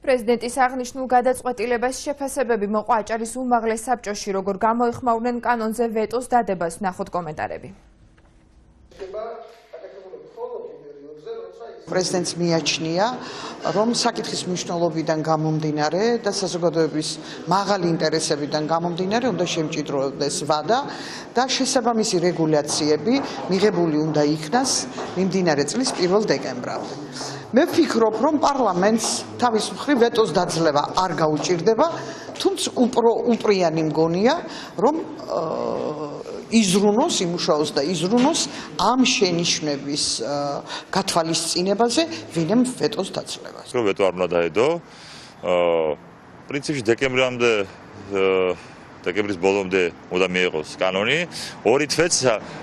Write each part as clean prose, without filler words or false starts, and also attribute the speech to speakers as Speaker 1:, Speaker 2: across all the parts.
Speaker 1: პრეზიდენტის აღნიშნულ გადაწყვეტილებას შეფასებები მოყვა აჭარის უმაღლეს საბჭოში, როგორ გამოიხმაურნენ კანონზე ვეტოს დადებას. ნახოთ კომენტარები.
Speaker 2: პრეზიდენტს მიაჩნია, რომ საკითხის მნიშვნელობიდან გამომდინარე და საზოგადოების მაღალი ინტერესებიდან გამომდინარე უნდა შემჭიდროდეს ვადა და შესაბამისი რეგულაციები მიღებული უნდა იქნას მიმდინარე წლის 1 დეკემბრამდე. მე ვფიქრობ, რომ პარლამენტს თავის მხრივ ვეტოს დაძლევა არ გაუჭირდება, თუმცა უპრიანი მგონია, რომ იზრუნოს, იმუშაოს და იზრუნოს ამ შენიშვნების გათვალისწინებაზე, ვინმე ვეტოს დაძლევას.
Speaker 3: რომ ვეტო არ უნდა დაედო, პრინციპში დეკემბრის ბოლომდე უნდა მიიღოს კანონი, 2 თვეც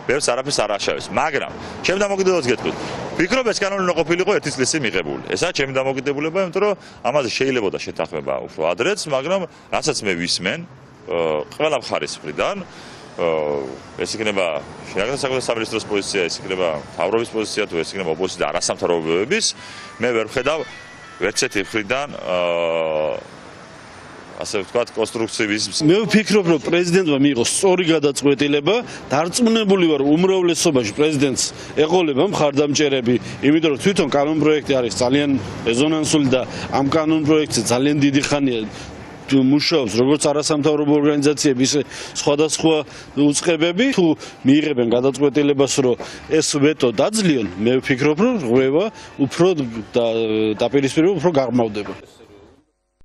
Speaker 3: ბევრს არაფერს არ აშავებს, მაგრამ ჩემი დამოკიდებულებას გეტყვით. ვფიქრობ, ეს კანონი უნდა ყოფილიყო 1 წლის წინ მიღებული. ესაა ჩემი დამოკიდებულება, იმიტომ რომ ამაზე შეიძლება შეთანხმება უფრო ადრეც, მაგრამ რასაც მე ვისმენ, ყველა მხარის მხრიდან ეს იქნება შინაგან საქმეთა სამინისტროს პოზიცია, ეს იქნება მთავრობის პოზიცია, თუ ეს იქნება ოპოზიციის და არასამთავრობოების, მე ვერ ვხედავ ვერცერთი მხრიდან ასე ვთქვათ კონსტრუქციების.
Speaker 4: მე ვფიქრობ, რომ პრეზიდენტმა მიიღო სწორი გადაწყვეტილება, დარწმუნებული ვარ, უმრავლესობაში პრეზიდენტს ეყოლება მხარდამჭერები, იმიტომ რომ თვითონ კანონპროექტი არის ძალიან რეზონანსული და ამ კანონპროექტზე ძალიან დიდი ხანია მუშაობს როგორც არასამთავრობო ორგანიზაციები, ისე სხვადასხვა უწყებები. თუ მიიღებენ გადაწყვეტილებას, რომ ეს ვეტო დაძლიონ, მე ვფიქრობ, რომ რღვევა უფრო დაპირისპირება უფრო გაღრმავდება.